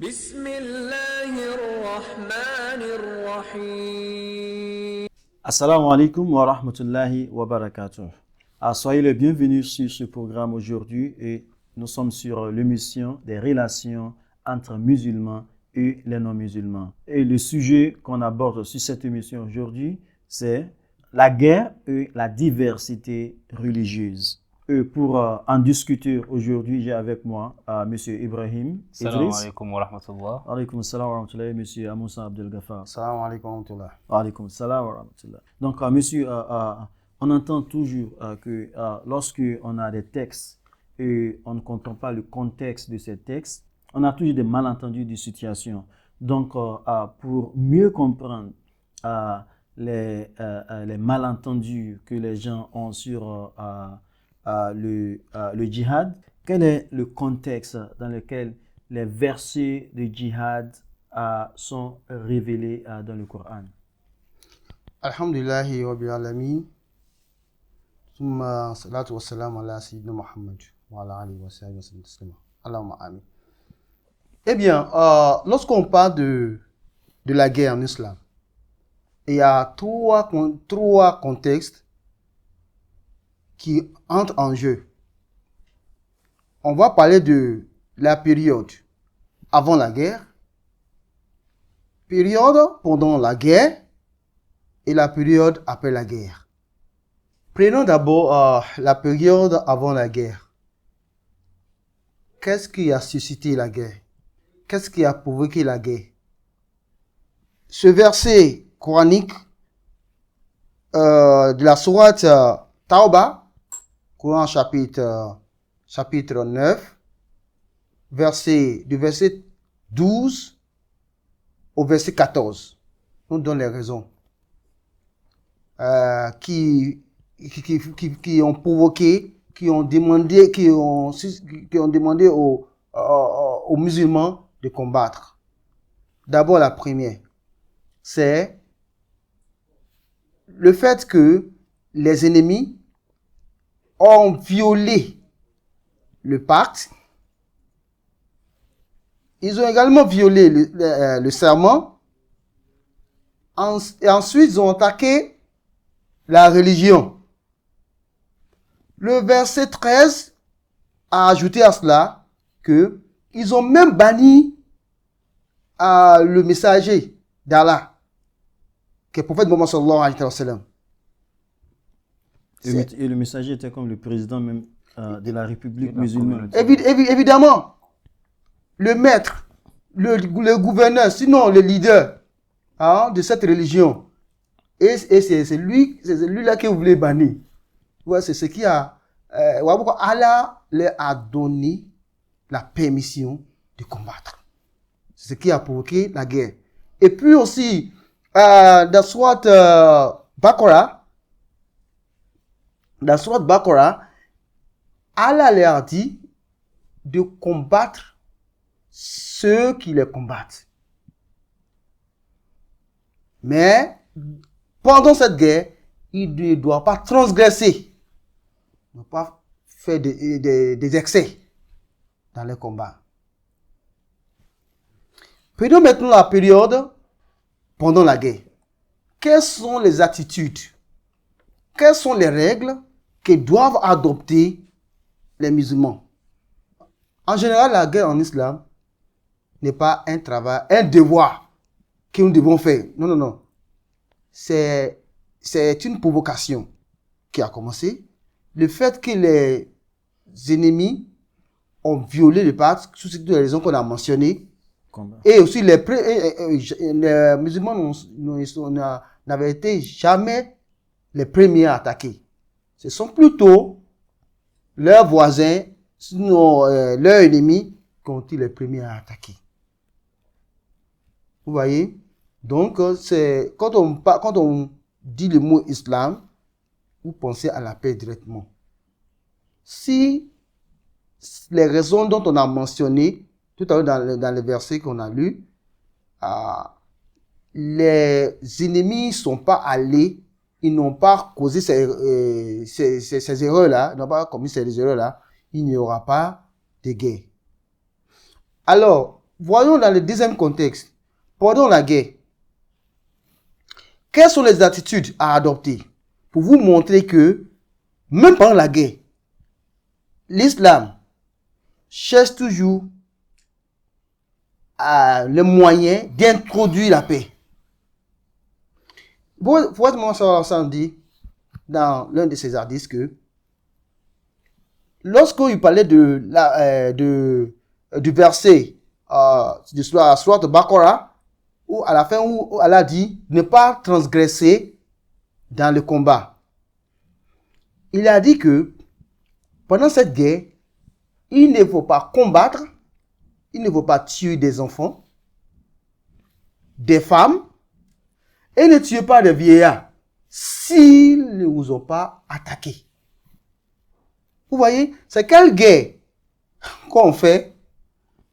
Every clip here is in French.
بسم الله الرحمن الرحيم. Assalamu alaikum wa rahmatullahi wa barakatuh. Soyez les bienvenus sur ce programme aujourd'hui et nous sommes sur l'émission des relations entre musulmans et les non-musulmans. Et le sujet qu'on aborde sur cette émission aujourd'hui, c'est la guerre et la diversité religieuse. Et pour en discuter aujourd'hui, j'ai avec moi M. Ibrahim Salam Idriss. alaikum wa rahmatullah. Alaykoum salam wa rahmatullah, M. Amoussa Abdel Ghaffar. Salam alaikum wa rahmatullah. Alaykoum salam wa rahmatullah. Donc, monsieur, on entend toujours que lorsque on a des textes et on ne comprend pas le contexte de ces textes, on a toujours des malentendus de situation. Donc, pour mieux comprendre les malentendus que les gens ont sur le djihad, quel est le contexte dans lequel les versets de djihad sont révélés dans le Coran? Alhamdulillahi wa bi'alamin. Summa salatu wa salam ala sayyidina Muhammad wa ala alihi wa sahbihi wa sallam. Allahumma amin. Eh bien, lorsqu'on parle de la guerre en islam, il y a trois contextes qui entrent en jeu. On va parler de la période avant la guerre, période pendant la guerre et la période après la guerre. Prenons d'abord la période avant la guerre. Qu'est-ce qui a suscité la guerre? Qu'est-ce qui a provoqué la guerre? Ce verset coranique de la sourate Tauba, Coran chapitre 9, verset 12 au verset 14, nous donne les raisons qui ont provoqué, qui ont demandé aux musulmans de combattre. D'abord, la première, c'est le fait que les ennemis ont violé le pacte. Ils ont également violé le serment. Et ensuite, ils ont attaqué la religion. Le verset 13 a ajouté à cela que ils ont même banni le messager d'Allah, qui est le prophète Mohammed sallallahu alayhi wa sallam. Et le messager était comme le président même de la République musulmane. Évidemment, le maître, le gouverneur, sinon le leader de cette religion. Et c'est lui-là que vous voulez bannir. Ouais, c'est ce qui a... Allah leur a donné la permission de combattre. C'est ce qui a provoqué la guerre. Et puis aussi, dans Surat Baqarah, Allah leur a dit de combattre ceux qui les combattent. Mais pendant cette guerre, il ne doit pas transgresser, ne pas faire des excès dans les combats. Prenons maintenant la période pendant la guerre. Quelles sont les attitudes? Quelles sont les règles que doivent adopter les musulmans? En général, la guerre en islam n'est pas un travail, un devoir que nous devons faire. Non. C'est une provocation qui a commencé. Le fait que les ennemis ont violé le pacte, sous toutes les raisons qu'on a mentionnées, et aussi les musulmans n'avaient été jamais les premiers à attaquer. Ce sont plutôt leurs voisins, sinon leurs ennemis, qui ont été les premiers à attaquer. Vous voyez? Donc, c'est quand on dit le mot islam, vous pensez à la paix directement. Si les raisons dont on a mentionné tout à l'heure dans les versets qu'on a lus, les ennemis ne sont pas allés, ils n'ont pas causé ces erreurs-là, ils n'ont pas commis ces erreurs-là, il n'y aura pas de guerre. Alors, voyons dans le deuxième contexte. Pendant la guerre, quelles sont les attitudes à adopter pour vous montrer que, même pendant la guerre, l'islam cherche toujours le moyen d'introduire la paix. Prophète Mohammed sallallahu alayhi wa sallam dit dans l'un de ses hadiths que lorsqu'il parlait du verset de Surat Baqarah, où à la fin où Allah dit ne pas transgresser dans le combat, il a dit que pendant cette guerre, il ne faut pas combattre, il ne faut pas tuer des enfants, des femmes, et ne tuez pas des vieillards s'ils ne vous ont pas attaqué. Vous voyez, c'est quelle guerre qu'on fait,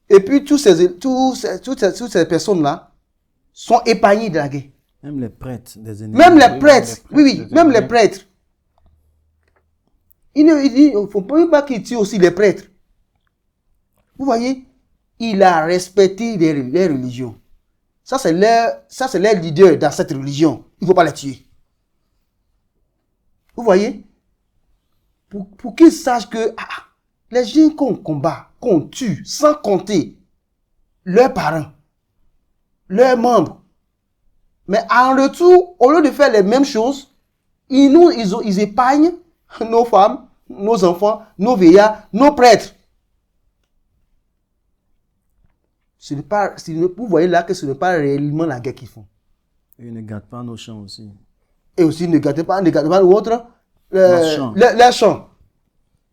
et puis toutes ces personnes-là sont épargnées de la guerre. Même les prêtres des ennemis. Même les prêtres, même les prêtres. Il ne faut pas qu'ils tuent aussi les prêtres. Vous voyez, il a respecté les religions. Ça, c'est leur leader dans cette religion. Il ne faut pas les tuer. Vous voyez, pour qu'ils sachent que les gens qu'on combat, qu'on tue, sans compter leurs parents, leurs membres, mais en retour, au lieu de faire les mêmes choses, ils épargnent nos femmes, nos enfants, nos vieillards, nos prêtres. Vous voyez là que ce n'est pas réellement la guerre qu'ils font. Et ils ne gâtent pas nos champs aussi. Et aussi, ne gâtez pas l'autre, les champs.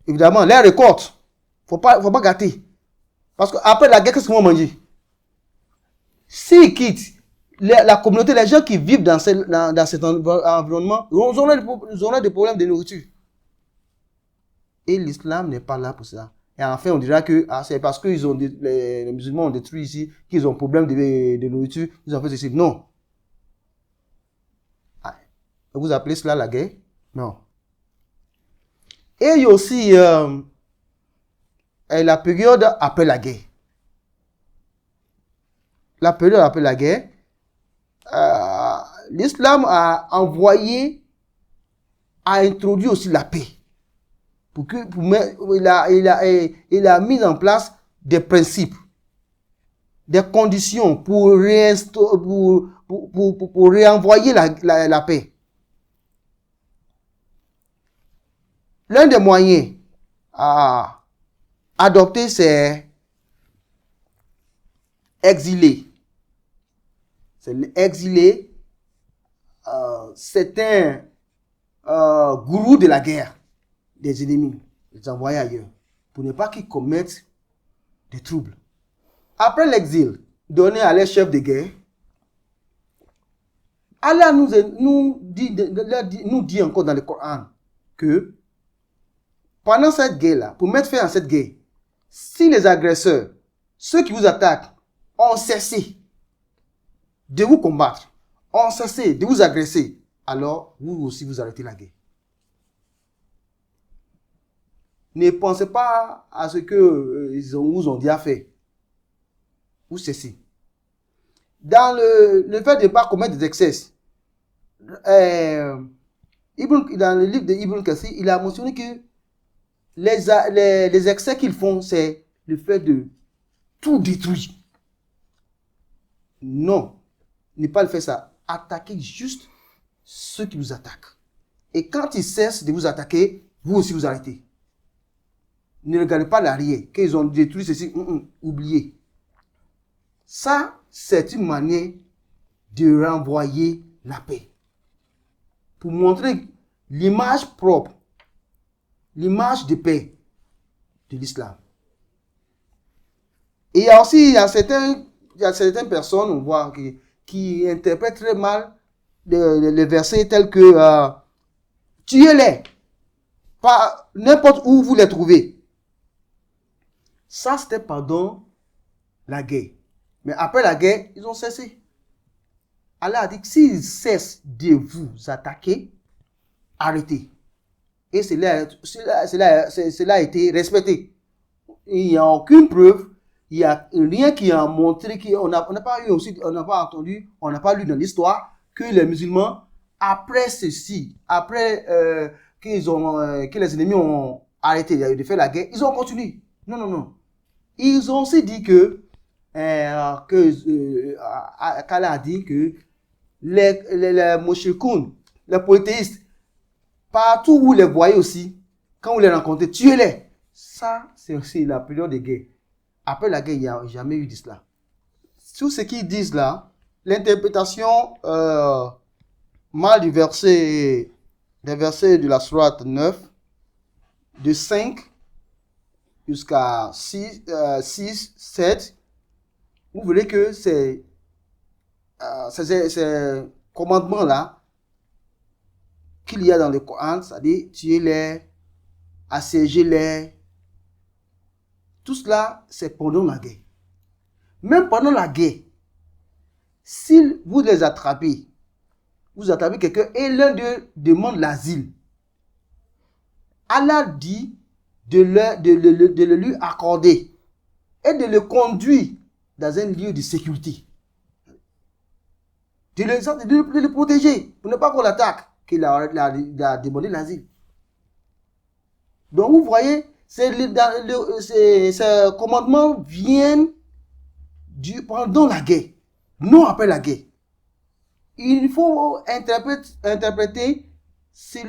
Évidemment, les récoltes. Faut pas gâter. Parce qu'après la guerre, qu'est-ce qu'ils vont manger? S'ils quittent la communauté, les gens qui vivent dans cet environnement, ils auront des problèmes de nourriture. Et l'islam n'est pas là pour ça. Et enfin, on dira que c'est parce que les musulmans ont détruit ici, qu'ils ont problème de nourriture, ils ont fait ceci. Non. Vous appelez cela la guerre? Non. Et il y a aussi la période après la guerre. La période après la guerre, l'islam a introduit aussi la paix. Il a mis en place des principes, des conditions pour réenvoyer la paix. L'un des moyens à adopter, c'est exiler. C'est exiler certains gourous de la guerre, des ennemis, les envoyer ailleurs, pour ne pas qu'ils commettent des troubles. Après l'exil donné à les chefs de guerre, Allah nous dit encore dans le Coran que pendant cette guerre-là, pour mettre fin à cette guerre, si les agresseurs, ceux qui vous attaquent, ont cessé de vous combattre, ont cessé de vous agresser, alors vous aussi vous arrêtez la guerre. Ne pensez pas à ce que ils vous ont déjà fait. Vous cessez. Dans le fait de ne pas commettre des excès, dans le livre de Ibn Kathir, il a mentionné que les excès qu'ils font, c'est le fait de tout détruire. Non, ne pas le faire ça. Attaquez juste ceux qui vous attaquent. Et quand ils cessent de vous attaquer, vous aussi vous arrêtez. Ne regardez pas l'arrière, qu'ils ont détruit ceci, oubliez. Ça, c'est une manière de renvoyer la paix. Pour montrer l'image propre, l'image de paix de l'islam. Et il y a aussi certaines personnes, on voit, qui interprètent très mal les versets tels que tuez-les, pas n'importe où vous les trouvez. Ça, c'était pendant la guerre. Mais après la guerre, ils ont cessé. Allah a dit que s'ils cessent de vous attaquer, arrêtez. Et cela a été respecté. Il n'y a aucune preuve il n'y a rien qui a montré, on n'a pas eu aussi, on n'a pas entendu, on n'a pas lu dans l'histoire que les musulmans, après ceci, après que les ennemis ont arrêté de faire la guerre, ils ont continué. Non, non, non. Ils ont aussi dit qu'Allah a dit que les moshikoun, les polythéistes, partout où vous les voyez aussi, quand vous les rencontrez, tuez-les. Ça, c'est aussi la période de guerre. Après la guerre, il n'y a jamais eu d'islam. Tout ce qu'ils disent là, l'interprétation mal des versets de la sourate 9, de 5 jusqu'à 6, 7, vous verrez que ces commandements-là qu'il y a dans le Coran, c'est-à-dire tuer-les, assiéger-les, tout cela, c'est pendant la guerre. Même pendant la guerre, si vous les attrapez, vous attrapez quelqu'un et l'un d'eux demande l'asile, Allah dit de le lui accorder et de le conduire dans un lieu de sécurité. De le protéger pour ne pas qu'on l'attaque, qu'il a demandé l'asile. Donc vous voyez, ces commandements viennent pendant la guerre, non après la guerre. Il faut interpréter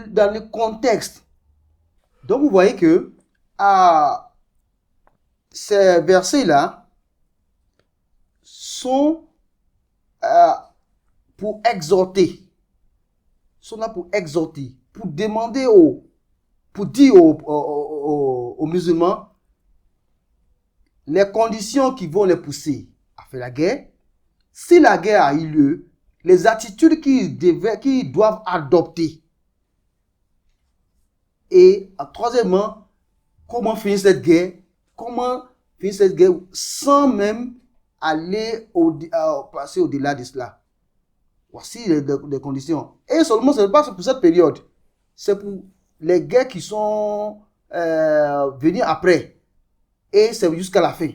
dans le contexte. Donc vous voyez que ces versets-là sont pour exhorter, sont là pour exhorter, pour demander pour dire aux musulmans les conditions qui vont les pousser à faire la guerre. Si la guerre a eu lieu, les attitudes qu'ils doivent adopter. Et troisièmement, comment finir cette guerre? Comment finir cette guerre sans même aller passer au-delà de cela? Voici les conditions. Et seulement, ce n'est pas pour cette période. C'est pour les guerres qui sont venues après. Et c'est jusqu'à la fin.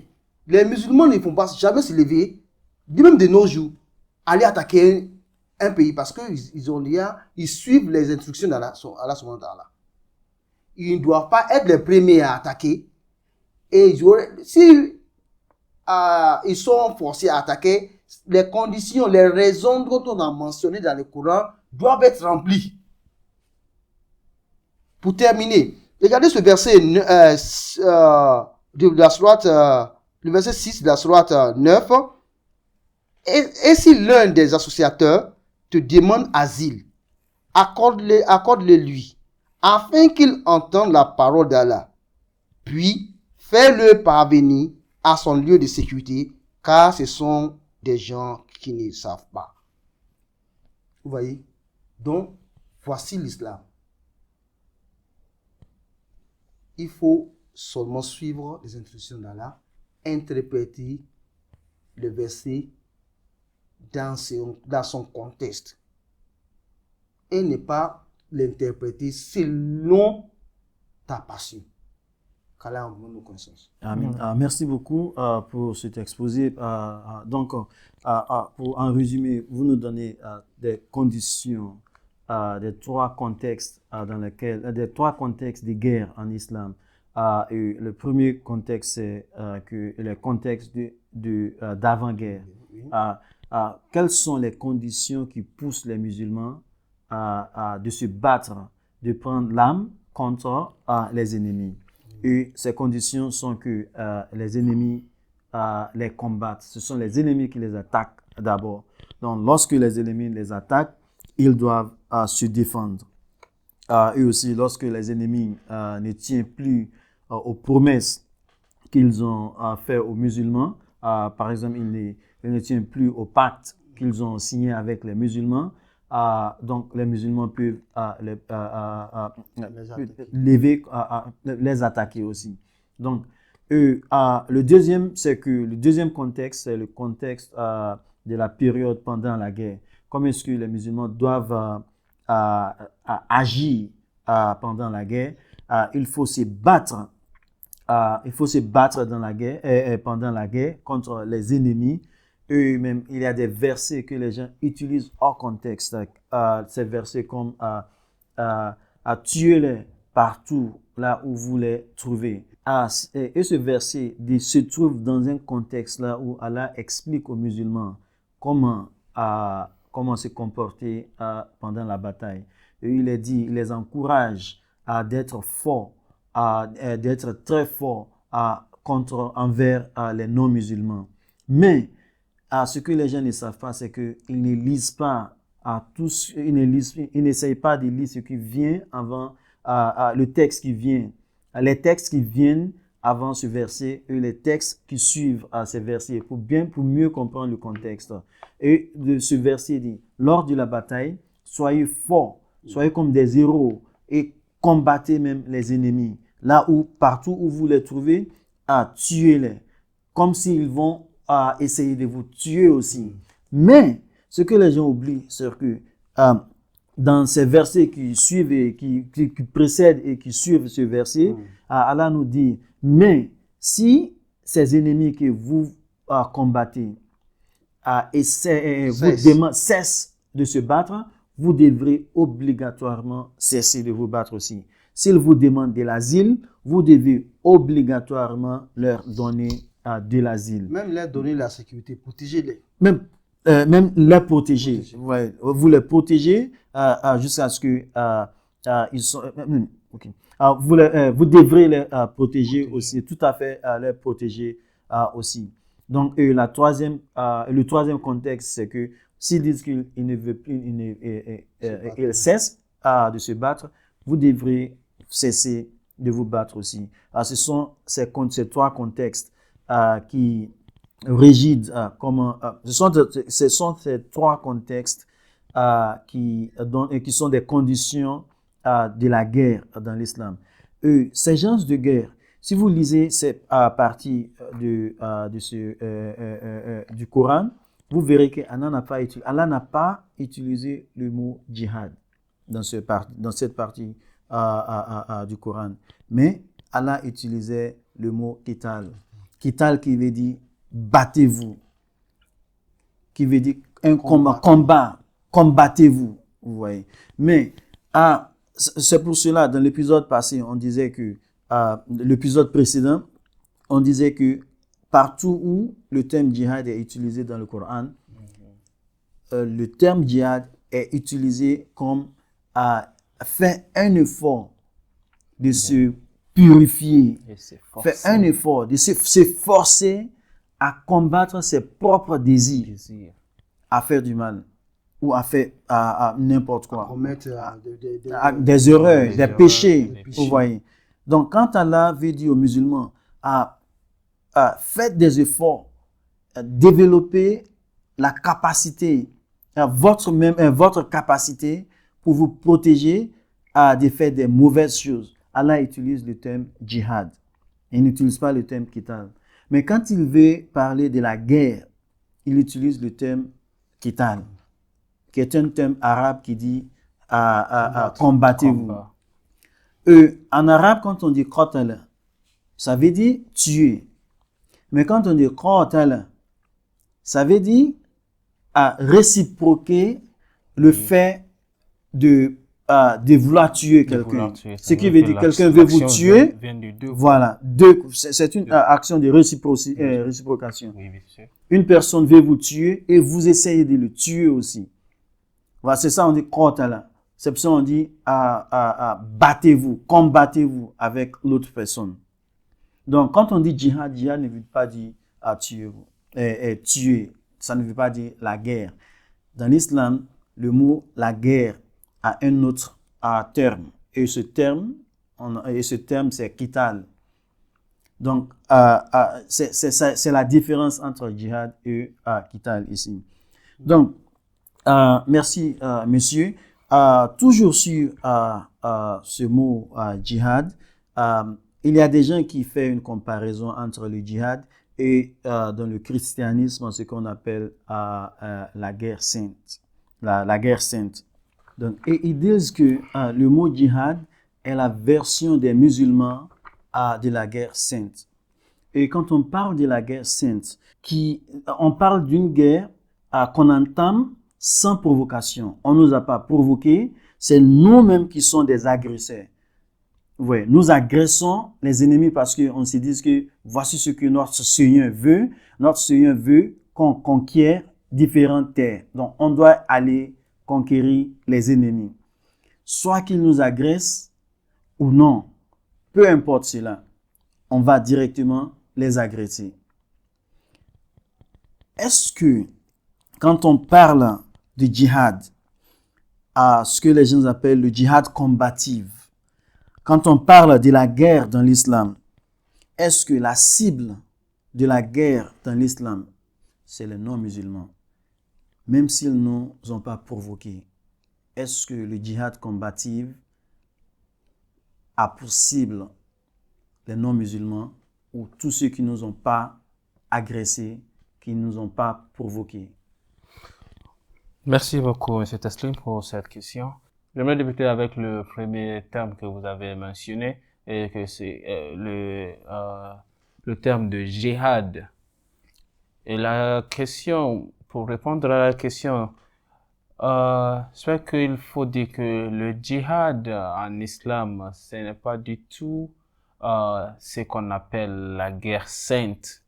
Les musulmans ne vont pas jamais se lever, même de nos jours, aller attaquer un pays parce qu'ils suivent les instructions d'Allah. Ils ne doivent pas être les premiers à attaquer. Et si ils sont forcés à attaquer, les conditions, les raisons dont on a mentionné dans le Coran doivent être remplies. Pour terminer, regardez ce verset de la sourate, le verset 6 de la sourate 9. Et si l'un des associateurs te demande asile, accorde-le lui, afin qu'il entende la parole d'Allah. Puis, fais-le parvenir à son lieu de sécurité, car ce sont des gens qui ne savent pas. Vous voyez? Donc, voici l'islam. Il faut seulement suivre les instructions d'Allah, interpréter le verset dans son contexte et ne pas l'interpréter selon ta passion. Qu'Allah en donne nos connaissances. Amen. Merci beaucoup pour cet exposé. Donc, pour en résumé, vous nous donnez des conditions, des trois contextes des trois contextes de guerre en islam. Et le premier contexte, c'est le contexte d'avant-guerre. Quelles sont les conditions qui poussent les musulmans de se battre, de prendre l'arme contre les ennemis? Et ces conditions sont que les ennemis les combattent. Ce sont les ennemis qui les attaquent d'abord. Donc, lorsque les ennemis les attaquent, ils doivent se défendre. Et aussi, lorsque les ennemis ne tiennent plus aux promesses qu'ils ont faites aux musulmans, par exemple, ils ne tiennent plus au pacte qu'ils ont signé avec les musulmans, donc les musulmans peuvent les attaquer aussi. Donc, le deuxième contexte, c'est le contexte de la période pendant la guerre. Comment est-ce que les musulmans doivent agir pendant la guerre? Il faut se battre il faut se battre dans la guerre, pendant la guerre contre les ennemis. Eux-mêmes, il y a des versets que les gens utilisent hors contexte. Ces versets comme tuez-les partout là où vous les trouvez. Et ce verset se trouve dans un contexte là où Allah explique aux musulmans comment se comporter pendant la bataille. Et il les encourage d'être forts, d'être très forts envers les non-musulmans. Mais ce que les gens ne savent pas, c'est qu'ils ne lisent pas ils n'essayent pas de lire ce qui vient avant le texte qui vient. Les textes qui viennent avant ce verset et les textes qui suivent ces versets pour mieux comprendre le contexte. Et de ce verset dit, lors de la bataille, soyez forts, soyez comme des héros et combattez même les ennemis. Partout où vous les trouvez, tuez-les. Comme s'ils vont essayer de vous tuer aussi. Mais, ce que les gens oublient, c'est que dans ces versets qui suivent et qui précèdent et qui suivent ce verset, Allah nous dit, mais si ces ennemis que vous combattez cessent de se battre, vous devrez obligatoirement cesser de vous battre aussi. S'ils vous demandent de l'asile, vous devez obligatoirement leur donner de l'asile. Même leur donner la sécurité, protégez-les. Même les protéger. Ouais, vous les protégez jusqu'à ce que ils sont. Okay. Vous devrez les protéger aussi, tout à fait les protéger aussi. Donc le troisième contexte, c'est que s'ils disent qu'ils ne veulent plus, ils cessent de se battre, vous devrez cesser de vous battre aussi. Ce sont ces trois contextes qui régissent ce sont ces trois contextes qui sont des conditions de la guerre dans l'islam. Ces genres de guerre, si vous lisez cette partie du Coran, vous verrez qu'Allah n'a pas utilisé le mot djihad dans cette partie du Coran, mais Allah utilisait le mot qital. Qital qui veut dire battez-vous, qui veut dire un combat, combattez-vous, vous voyez. Mais c'est pour cela, dans l'épisode passé, on disait que, l'épisode précédent, on disait que partout où le terme djihad est utilisé dans le Coran, le terme djihad est utilisé comme faire un effort de se purifier, faire un effort de se forcer à combattre ses propres désirs, à faire du mal ou à faire n'importe quoi, commettre des erreurs, des péchés, vous voyez. Donc, quand Allah veut dire aux musulmans, faites des efforts, développez la capacité, votre capacité pour vous protéger de faire des mauvaises choses. Allah utilise le terme djihad. Il n'utilise pas le terme qital. Mais quand il veut parler de la guerre, il utilise le terme qital, qui est un terme arabe qui dit combattez-vous. En arabe, quand on dit qatala, ça veut dire tuer. Mais quand on dit qatala, ça veut dire réciproquer le fait de vouloir tuer quelqu'un. Ce qui veut dire quelqu'un veut vous tuer. Voilà. C'est une action de réciprocation. Oui, bien sûr. Une personne veut vous tuer et vous essayez de le tuer aussi. Voilà, c'est ça on dit qatala. C'est pour ça on dit battez-vous, combattez-vous avec l'autre personne. Donc quand on dit djihad, djihad ne veut pas dire tuer. Ça ne veut pas dire la guerre. Dans l'islam, le mot la guerre a un autre terme. Et ce terme, c'est qital. Donc, c'est la différence entre djihad et qital ici. Donc, merci, monsieur. Toujours sur ce mot djihad, il y a des gens qui font une comparaison entre le djihad et dans le christianisme, ce qu'on appelle la guerre sainte. La guerre sainte. Donc, et ils disent que le mot djihad est la version des musulmans de la guerre sainte. Et quand on parle de la guerre sainte, on parle d'une guerre qu'on entame sans provocation. On ne nous a pas provoqué, c'est nous-mêmes qui sommes des agresseurs. Ouais, nous agressons les ennemis parce qu'on se dit que voici ce que notre Seigneur veut. Notre Seigneur veut qu'on conquiert différentes terres. Donc, on doit aller conquérir les ennemis. Soit qu'ils nous agressent ou non, peu importe cela, on va directement les agresser. Est-ce que quand on parle du djihad, à ce que les gens appellent le djihad combatif, quand on parle de la guerre dans l'islam, est-ce que la cible de la guerre dans l'islam, c'est les non-musulmans, même s'ils ne nous ont pas provoqués? Est-ce que le djihad combatif a pour cible les non-musulmans ou tous ceux qui ne nous ont pas agressés, qui ne nous ont pas provoqués? Merci beaucoup, M. Teslim, pour cette question. J'aimerais débuter avec le premier terme que vous avez mentionné, et que c'est le terme de djihad. Et la question, pour répondre à la question, c'est qu'il faut dire que le djihad en islam, ce n'est pas du tout ce qu'on appelle la guerre sainte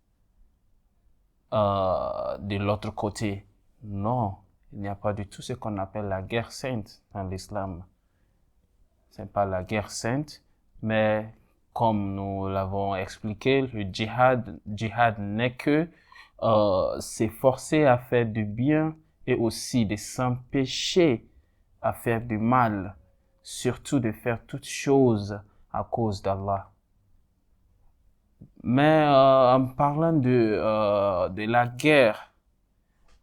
de l'autre côté. Non. Il n'y a pas du tout ce qu'on appelle la guerre sainte dans l'islam. Ce n'est pas la guerre sainte, mais comme nous l'avons expliqué, le djihad n'est que s'efforcer à faire du bien et aussi de s'empêcher à faire du mal, surtout de faire toutes choses à cause d'Allah. Mais en parlant de la guerre,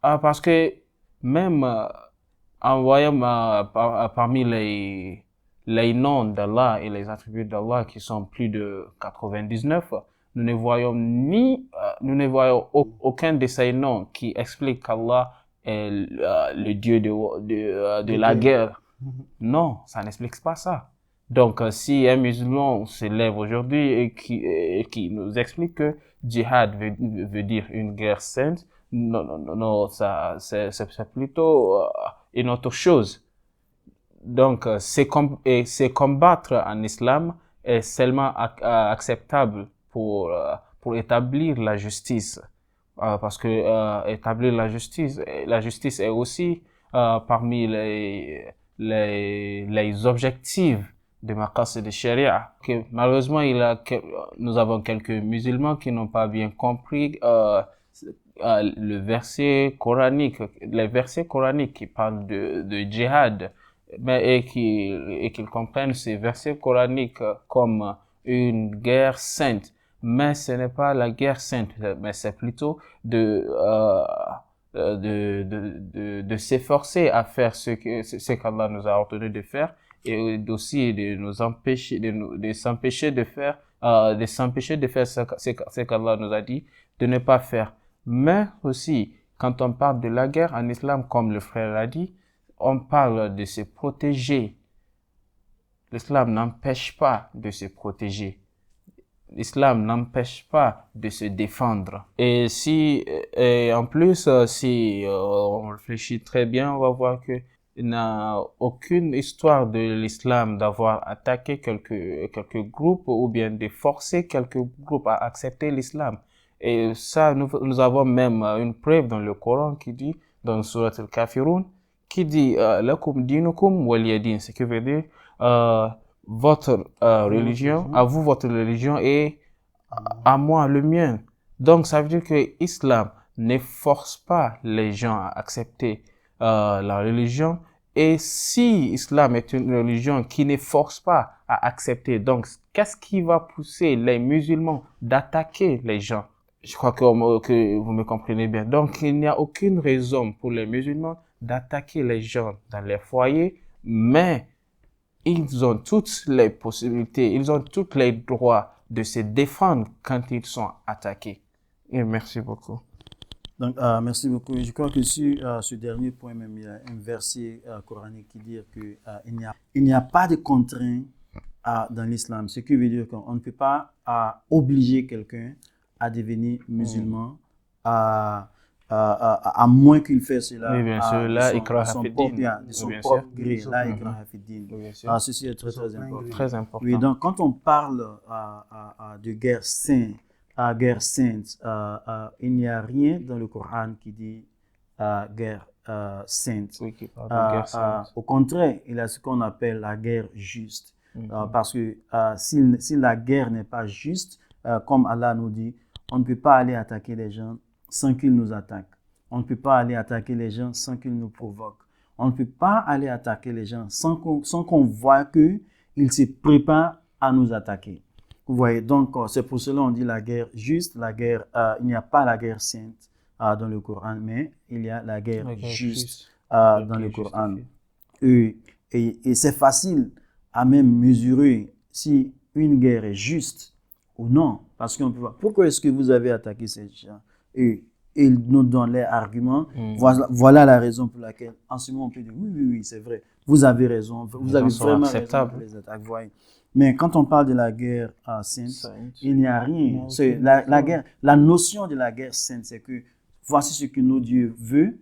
parce que même en voyant parmi les noms d'Allah et les attributs d'Allah qui sont plus de 99, nous ne voyons aucun de ces noms qui explique qu'Allah est le Dieu de la guerre. Non, ça n'explique pas ça. Donc, si un musulman se lève aujourd'hui et qui nous explique que djihad veut dire une guerre sainte, non, ça, c'est plutôt une autre chose. Donc, c'est combattre en islam est seulement acceptable pour établir la justice. Parce que établir la justice est aussi parmi les objectifs de maqasid de sharia. Que malheureusement, nous avons quelques musulmans qui n'ont pas bien compris les versets coraniques qui parlent de djihad, mais et qu'ils comprennent ces versets coraniques comme une guerre sainte. Mais ce n'est pas la guerre sainte, mais c'est plutôt de s'efforcer à faire ce qu'Allah nous a ordonné de faire, et aussi de nous empêcher, de s'empêcher de faire ce qu'Allah nous a dit de ne pas faire. Mais aussi, quand on parle de la guerre en islam, comme le frère l'a dit, on parle de se protéger. L'islam n'empêche pas de se protéger. L'islam n'empêche pas de se défendre. Et en plus, si on réfléchit très bien, on va voir que il n'y a aucune histoire de l'islam d'avoir attaqué quelques groupes ou bien de forcer quelques groupes à accepter l'islam. Et ça, nous avons même une preuve dans le Coran qui dit, dans Surat al-Kafirun, qui dit lakum dinukum waliyadin, ce qui veut dire votre religion, à vous votre religion et à moi le mien. Donc ça veut dire que l'islam ne force pas les gens à accepter la religion. Et si l'islam est une religion qui ne force pas à accepter, donc qu'est-ce qui va pousser les musulmans d'attaquer les gens? Je crois que vous me comprenez bien. Donc il n'y a aucune raison pour les musulmans d'attaquer les gens dans les foyers, mais ils ont toutes les possibilités, ils ont tous les droits de se défendre quand ils sont attaqués. Et merci beaucoup. Donc, merci beaucoup. Je crois que sur ce dernier point même, il y a un verset coranique qui dit qu'il n'y a pas de contrainte dans l'islam. Ce qui veut dire qu'on ne peut pas obliger quelqu'un à devenir musulman à moins qu'il fasse cela Oui, bien sûr. Là, ikraha de son fi propre, din. de son Bien propre sûr. gré. Là, ikraha fi din. Oui, bien sûr. Ceci est très, très important. Très important. Oui, donc quand on parle de guerre sainte, il n'y a rien dans le Coran qui dit guerre sainte. Oui, qui parle de guerre sainte. Au contraire, il y a ce qu'on appelle la guerre juste. Parce que si la guerre n'est pas juste, comme Allah nous dit, on ne peut pas aller attaquer les gens sans qu'ils nous attaquent. On ne peut pas aller attaquer les gens sans qu'ils nous provoquent. On ne peut pas aller attaquer les gens sans qu'on voit qu'ils se préparent à nous attaquer. Vous voyez, donc c'est pour cela qu'on dit la guerre juste, la guerre, il n'y a pas la guerre sainte dans le Coran, mais il y a la guerre juste dans le Coran. Et c'est facile à même mesurer si une guerre est juste ou non, parce qu'on peut voir pourquoi est-ce que vous avez attaqué ces gens et ils nous donnent les arguments. Voilà la raison pour laquelle en ce moment on peut dire oui, c'est vrai, vous avez raison, vous avez vraiment raison pour les attaques. Voyez. Mais quand on parle de la guerre sainte, il n'y a rien. C'est la guerre, la notion de la guerre sainte, c'est que voici ce que notre Dieu veut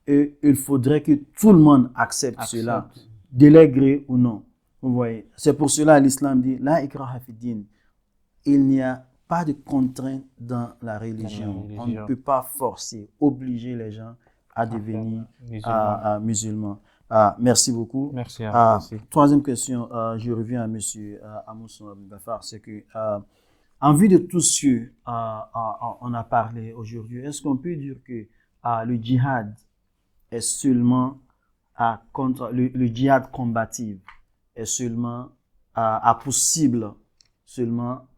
et il faudrait que tout le monde accepte cela, délégré ou non. Vous voyez, c'est pour cela que l'islam dit la ikraha fi din. Il n'y a pas de contrainte dans la religion. On ne peut pas forcer, obliger les gens à devenir musulmans. Merci beaucoup. Merci à vous. Troisième question, je reviens à M. Amos Gafar, c'est que en vue de tout ce qu'on a parlé aujourd'hui, est-ce qu'on peut dire que le djihad est seulement contre le djihad combatif est seulement possible seulement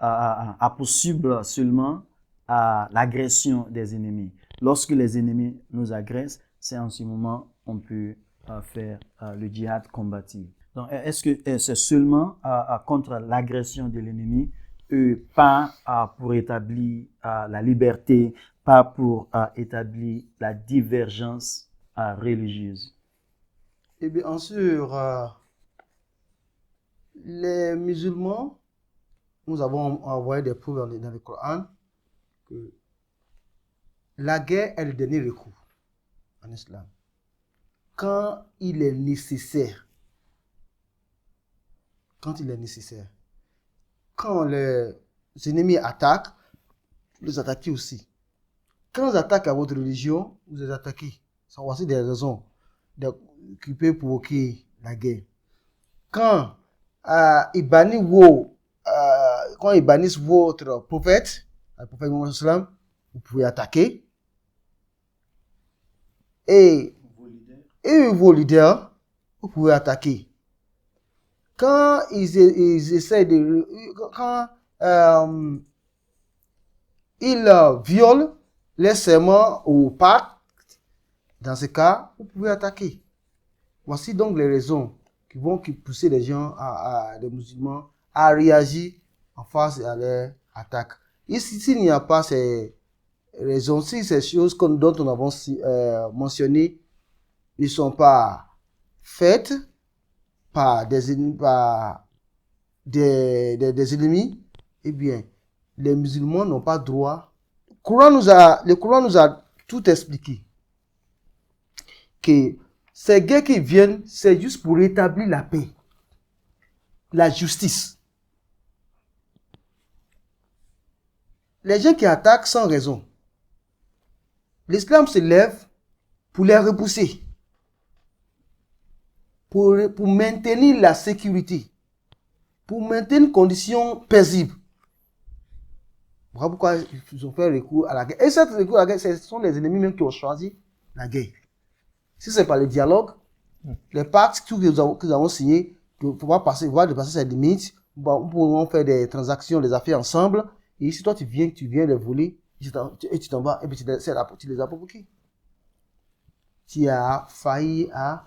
à l'agression des ennemis. Lorsque les ennemis nous agressent, c'est en ce moment qu'on peut faire le djihad combatif. Donc, est-ce que c'est seulement contre l'agression de l'ennemi, pas pour établir la liberté, pas pour établir la divergence religieuse? Eh bien, sûr, les musulmans, nous avons envoyé des preuves dans le Coran que la guerre est le dernier recours en islam. Quand il est nécessaire. Quand les ennemis attaquent, vous les attaquez aussi. Quand ils attaquent à votre religion, vous les attaquez. Ça voici des raisons qui peuvent provoquer la guerre. Quand ils bannissent votre prophète, le prophète Mohammed, vous pouvez attaquer. Et vos leaders, vous pouvez attaquer. Quand ils violent les serments ou pactes, dans ce cas, vous pouvez attaquer. Voici donc les raisons qui poussent les gens, les musulmans, à réagir en face à leur attaque. Ici, s'il n'y a pas ces raisons, si ces choses dont on a mentionné ne sont pas faites par des ennemis, eh bien, les musulmans n'ont pas droit. Le Coran nous a tout expliqué. Que ces guerres qui viennent, c'est juste pour rétablir la paix, la justice. Les gens qui attaquent sans raison, l'islam se lève pour les repousser, pour maintenir la sécurité, pour maintenir une condition paisible. Voilà pourquoi ils ont fait recours à la guerre. Et cette recours à la guerre, ce sont les ennemis même qui ont choisi la guerre. Si ce n'est pas le dialogue, les pactes que nous avons signés, pour pouvoir dépasser ces limites, nous pouvons faire des transactions, des affaires ensemble. Et si toi tu viens les voler, et tu t'en vas, et puis tu les as provoqués. Tu as failli à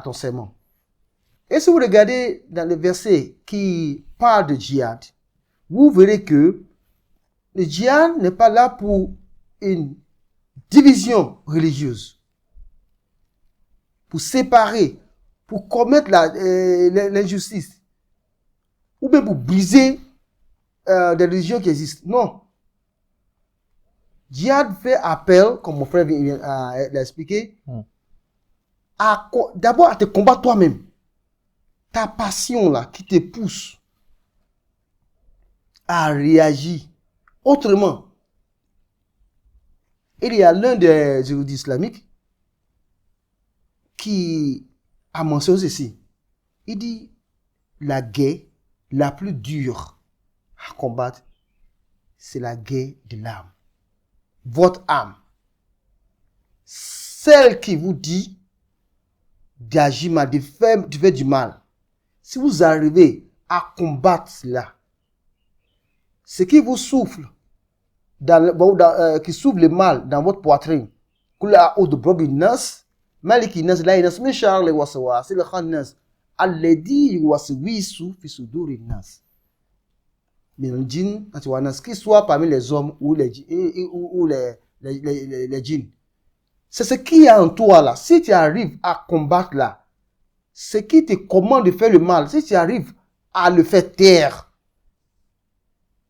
ton serment. Et si vous regardez dans les versets qui parlent de djihad, vous verrez que le djihad n'est pas là pour une division religieuse, pour séparer, pour commettre l'injustice. ou bien pour briser des religions qui existent. Non. Djihad fait appel, comme mon frère l'a expliqué, d'abord à te combattre toi-même. Ta passion là qui te pousse à réagir autrement. Il y a l'un des érudits islamiques qui a mentionné ceci. Il dit la guerre la plus dure à combattre, c'est la guerre de l'âme. Votre âme. Celle qui vous dit d'agir mal, de faire du mal. Si vous arrivez à combattre cela, ce qui vous souffle, qui souffle le mal dans votre poitrine, kula ou de brobi nas, maliki nas la nas, mais Charles wasawa, c'est le khan nas, alladhi waswisu fi suduri nas. Mais le djinn, qu'il soit parmi les hommes ou les djinns. C'est ce qui est en toi là. Si tu arrives à combattre là, ce qui te commande de faire le mal, si tu arrives à le faire taire,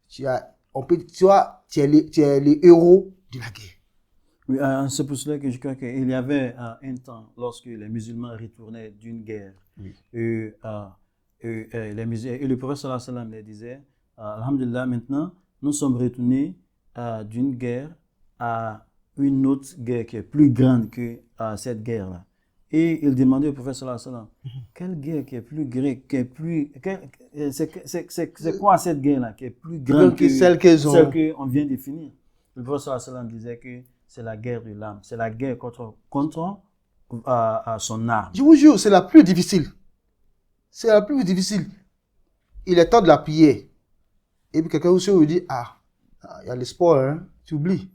tu es le héros de la guerre. Oui, c'est pour cela que je crois qu'il y avait un temps, lorsque les musulmans retournaient d'une guerre, et le prophète sallallahu alayhi wa sallam les disait, alhamdulillah, maintenant, nous sommes retournés d'une guerre à une autre guerre qui est plus grande que cette guerre-là. Et il demandait au prophète sallallahu alayhi wa sallam, quelle guerre qui est plus grande, c'est quoi cette guerre-là qui est plus grande que celle qu'on vient de finir? Le prophète sallallahu alayhi wa sallam disait que c'est la guerre de l'âme, c'est la guerre contre son âme. Je vous jure, c'est la plus difficile. C'est la plus difficile. Il est temps de la prier. Et puis quelqu'un aussi vous dit, il y a l'espoir, hein? Tu oublies.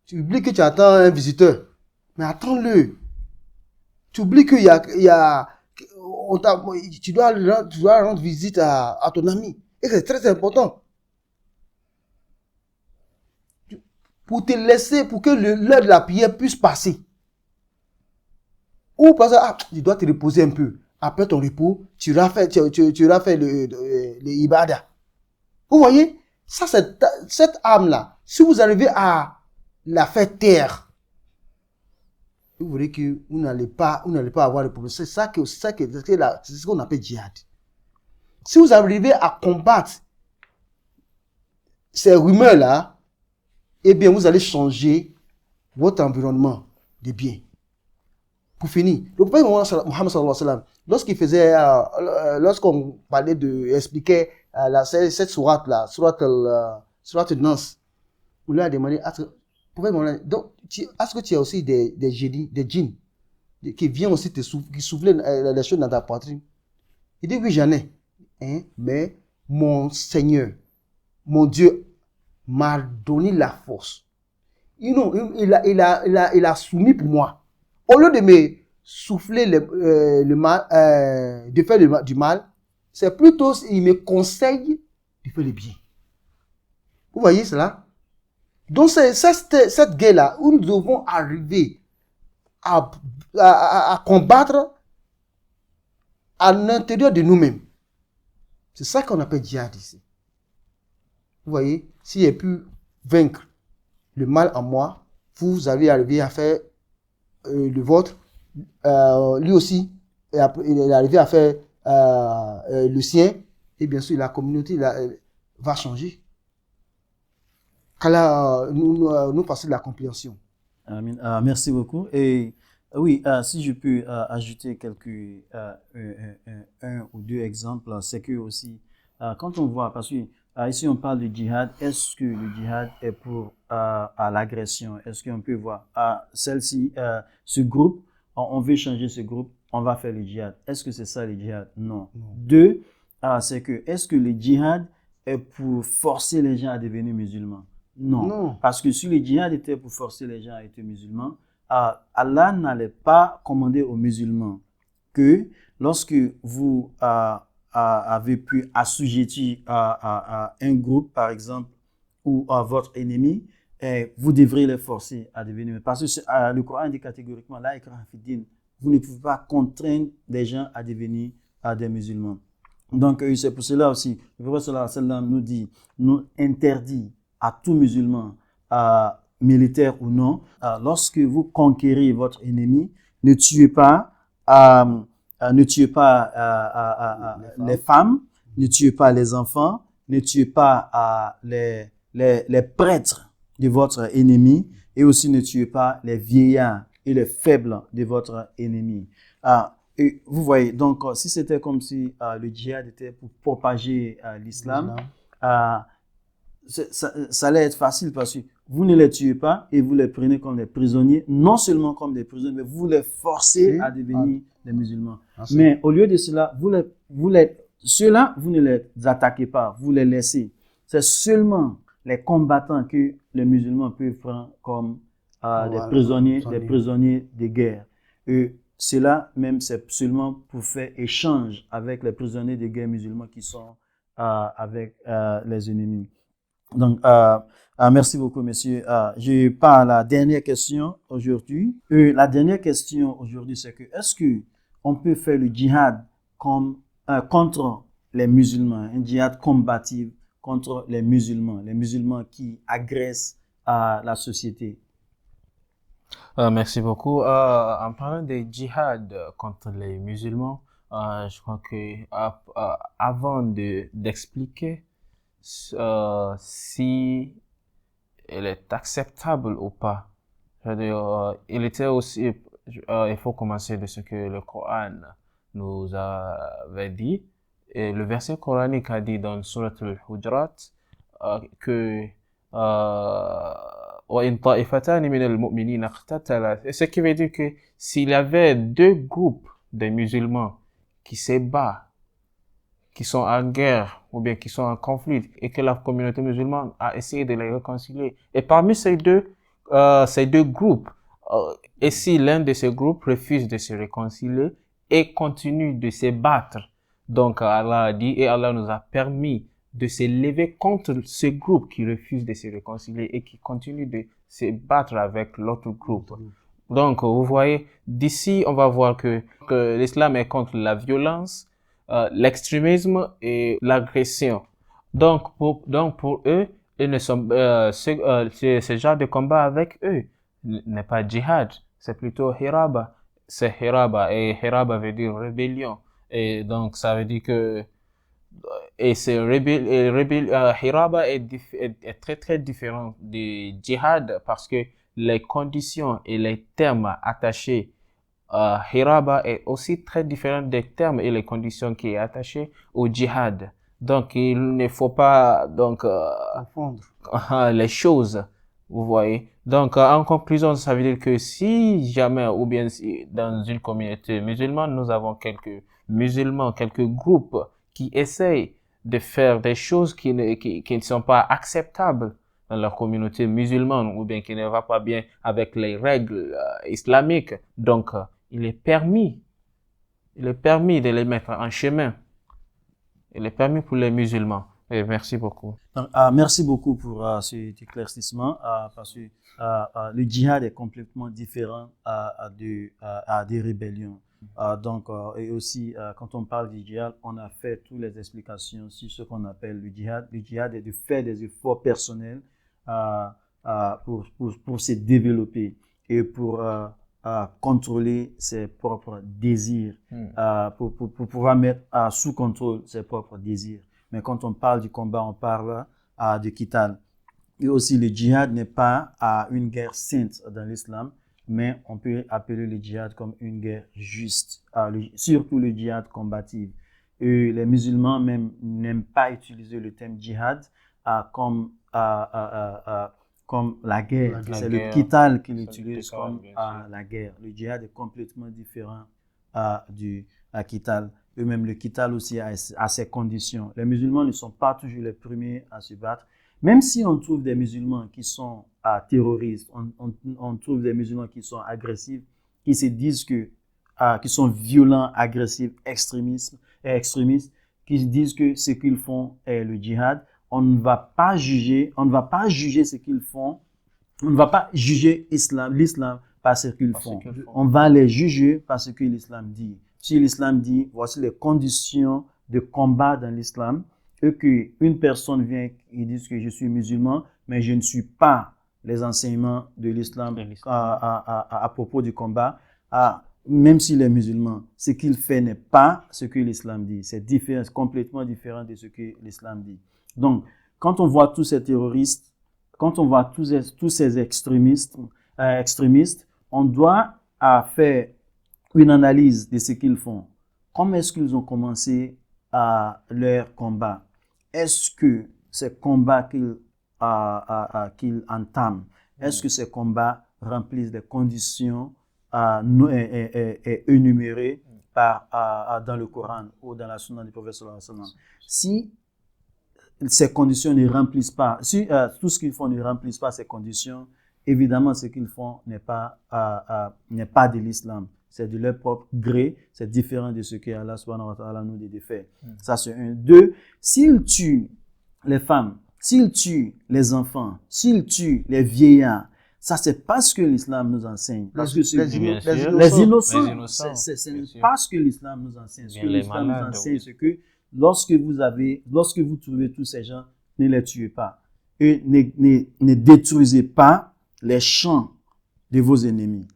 Tu oublies que tu attends un visiteur. Mais attends-le. Tu oublies qu'il tu dois rendre visite à ton ami. Et c'est très important. Pour te laisser, pour que l'heure de la prière puisse passer. Ou parce que tu dois te reposer un peu. Après ton repos, tu auras fait le ibadah. Vous voyez, ça, cette âme-là, si vous arrivez à la faire taire, vous verrez que vous n'allez pas avoir de problème. C'est ce qu'on appelle djihad. Si vous arrivez à combattre ces rumeurs-là, eh bien, vous allez changer votre environnement de bien. Pour finir, le prophète Mohammed sallallahu alayhi wa sallam, lorsqu'on parlait expliquait cette sourate-là, sourate Nas, on lui a demandé, est-ce que tu as aussi des djinns qui viennent aussi qui souffler les choses dans ta poitrine? Il dit, oui, j'en ai. Mais mon Seigneur, mon Dieu, m'a donné la force. Il a soumis pour moi. Au lieu de me souffler le mal, de faire du mal, c'est plutôt, il me conseille de faire le bien. Vous voyez cela? Donc c'est cette guerre-là où nous devons arriver à combattre à l'intérieur de nous-mêmes. C'est ça qu'on appelle djihad ici. Vous voyez, s'il a pu vaincre le mal en moi, vous allez arriver à faire le vôtre. Lui aussi, il est arrivé à faire le sien. Et bien sûr, la communauté va changer. Qu'Allah nous fasse de la compréhension. Amin. Merci beaucoup. Et oui, si je peux ajouter quelques un ou deux exemples, c'est que aussi, quand on voit, parce que ici on parle de djihad, est-ce que le djihad est pour à l'agression? Est-ce qu'on peut voir celle-ci, ce groupe, on veut changer ce groupe, on va faire le djihad. Est-ce que c'est ça le djihad? Non. Deux, c'est que est-ce que le djihad est pour forcer les gens à devenir musulmans? Non. Parce que si le djihad était pour forcer les gens à être musulmans, Allah n'allait pas commander aux musulmans que lorsque vous avez pu assujettir à un groupe, par exemple, ou à votre ennemi, vous devrez les forcer à devenir. Parce que le Coran dit catégoriquement, la ikraha fi din, vous ne pouvez pas contraindre les gens à devenir des musulmans. Donc, c'est pour cela aussi, le prophète sallallahu alayhi wa sallam nous dit, nous interdit à tout musulman, militaire ou non, lorsque vous conquérez votre ennemi, ne tuez pas, les femmes, ne tuez pas les enfants, ne tuez pas les prêtres de votre ennemi, et aussi ne tuez pas les vieillards et les faibles de votre ennemi. Et vous voyez, donc, si c'était comme si le djihad était pour propager l'islam, ça allait être facile parce que vous ne les tuez pas et vous les prenez comme des prisonniers, non seulement comme des prisonniers, mais vous les forcez à devenir des musulmans. Mais au lieu de cela, ceux-là, vous ne les attaquez pas, vous les laissez. C'est seulement les combattants que les musulmans peuvent prendre comme des prisonniers de guerre. Et cela même, c'est seulement pour faire échange avec les prisonniers de guerre musulmans qui sont avec les ennemis. Donc, merci beaucoup, monsieur. Je pars à la dernière question aujourd'hui. La dernière question aujourd'hui, c'est que est-ce que on peut faire le djihad contre les musulmans, un djihad combatif contre les musulmans qui agressent la société? Merci beaucoup. En parlant des djihad contre les musulmans, je crois que avant d'expliquer si elle est acceptable ou pas, c'est-à-dire, il faut commencer de ce que le Coran nous avait dit. Et le verset coranique a dit dans Surat al-Hujurat que ce qui veut dire que s'il y avait deux groupes de musulmans qui se battent, qui sont en guerre ou bien qui sont en conflit et que la communauté musulmane a essayé de les réconcilier, et parmi ces deux groupes, et si l'un de ces groupes refuse de se réconcilier et continue de se battre, donc Allah a dit, et Allah nous a permis de se lever contre ce groupe qui refuse de se réconcilier et qui continue de se battre avec l'autre groupe. Donc, vous voyez, d'ici, on va voir que l'islam est contre la violence, l'extrémisme et l'agression. Donc, pour eux, ils ne sont, ce genre de combat avec eux n'est pas djihad, c'est plutôt hiraba. C'est hiraba, et hiraba veut dire rébellion. Et donc, ça veut dire que hiraba est très très différent du djihad parce que les conditions et les termes attachés hiraba est aussi très différent des termes et les conditions qui est attachées au djihad. Donc, il ne faut pas confondre les choses, vous voyez. Donc, en conclusion, ça veut dire que si jamais, ou bien si dans une communauté musulmane, nous avons quelques musulmans, quelques groupes qui essayent de faire des choses qui ne sont pas acceptables dans leur communauté musulmane ou bien qui ne va pas bien avec les règles islamiques. Donc, il est permis de les mettre en chemin. Il est permis pour les musulmans. Et merci beaucoup. Donc, merci beaucoup pour cet éclaircissement parce que le djihad est complètement différent des rébellions. Donc, et aussi, quand on parle du djihad, on a fait toutes les explications sur ce qu'on appelle le djihad. Le djihad est de faire des efforts personnels pour se développer et pour contrôler ses propres désirs, pour pouvoir mettre sous contrôle ses propres désirs. Mais quand on parle du combat, on parle de qital. Et aussi, le djihad n'est pas une guerre sainte dans l'islam, mais on peut appeler le djihad comme une guerre juste, surtout le djihad combatif. Et les musulmans même n'aiment pas utiliser le terme djihad comme la guerre. C'est le qital qu'ils utilisent comme la guerre. Le djihad est complètement différent du qital. Eux-mêmes, le qital aussi a ses conditions. Les musulmans ne sont pas toujours les premiers à se battre. Même si on trouve des musulmans qui sont terroristes, on trouve des musulmans qui sont agressifs, qui se disent qui sont violents, agressifs, extrémistes, qui disent que ce qu'ils font est le djihad. On ne va pas juger ce qu'ils font. On ne va pas juger l'islam par ce qu'ils font. On va les juger par ce que l'islam dit. Si l'islam dit, voici les conditions de combat dans l'islam, et qu'une personne vient et dit que je suis musulman, mais je ne suis pas les enseignements de l'islam à propos du combat, même s'il est musulman, ce qu'il fait n'est pas ce que l'islam dit. C'est différent, c'est complètement différent de ce que l'islam dit. Donc, quand on voit tous ces terroristes, quand on voit tous ces extrémistes, on doit faire une analyse de ce qu'ils font. Comment est-ce qu'ils ont commencé leur combat? Est-ce que ces combats qu'ils entament, est-ce que ces combats remplissent les conditions énumérées dans le Coran ou dans la Sunna du prophète sallallahu alayhi wa sallam? Si ces conditions ne remplissent pas, si tout ce qu'ils font ne remplissent pas ces conditions, évidemment, ce qu'ils font n'est pas de l'islam. C'est de leur propre gré. C'est différent de ce que Allah subhanahu wa ta'ala nous dit de faire. Ça, c'est un. Deux, s'ils tuent les femmes, s'ils tuent les enfants, s'ils tuent les vieillards, ça, c'est pas ce que l'islam nous enseigne. Parce que les innocents, c'est pas ce que l'islam nous enseigne. Ce que l'islam nous enseigne, c'est que lorsque vous trouvez tous ces gens, ne les tuez pas. Et ne détruisez pas les champs de vos ennemis.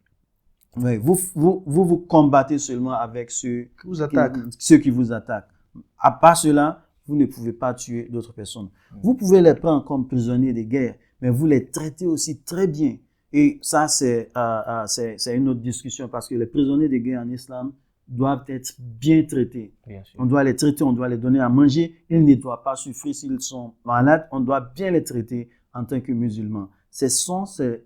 Oui, vous combattez seulement avec ceux qui vous attaquent. À part cela, vous ne pouvez pas tuer d'autres personnes. Vous pouvez les prendre comme prisonniers de guerre, mais vous les traitez aussi très bien. Et ça, c'est une autre discussion parce que les prisonniers de guerre en islam doivent être bien traités. Bien sûr. On doit les traiter, on doit les donner à manger. Ils ne doivent pas souffrir s'ils sont malades. On doit bien les traiter en tant que musulmans. Ce sont ces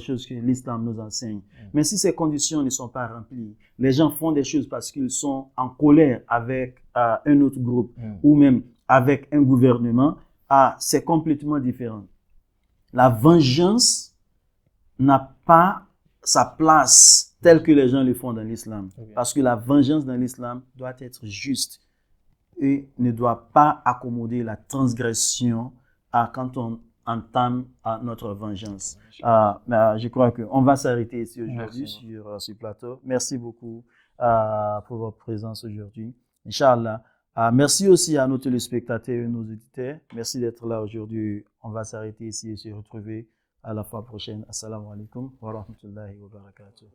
choses que l'islam nous enseigne. Mais si ces conditions ne sont pas remplies, les gens font des choses parce qu'ils sont en colère avec un autre groupe ou même avec un gouvernement, c'est complètement différent. La vengeance n'a pas sa place telle que les gens le font dans l'islam. Parce que la vengeance dans l'islam doit être juste et ne doit pas accommoder la transgression quand on entame notre vengeance. Je crois qu'on va s'arrêter ici aujourd'hui sur ce plateau. Merci beaucoup pour votre présence aujourd'hui. Inch'Allah. Merci aussi à nos téléspectateurs et nos auditeurs. Merci d'être là aujourd'hui. On va s'arrêter ici et se retrouver à la fois prochaine. Assalamu alaikum wa rahmatullahi wa barakatuh.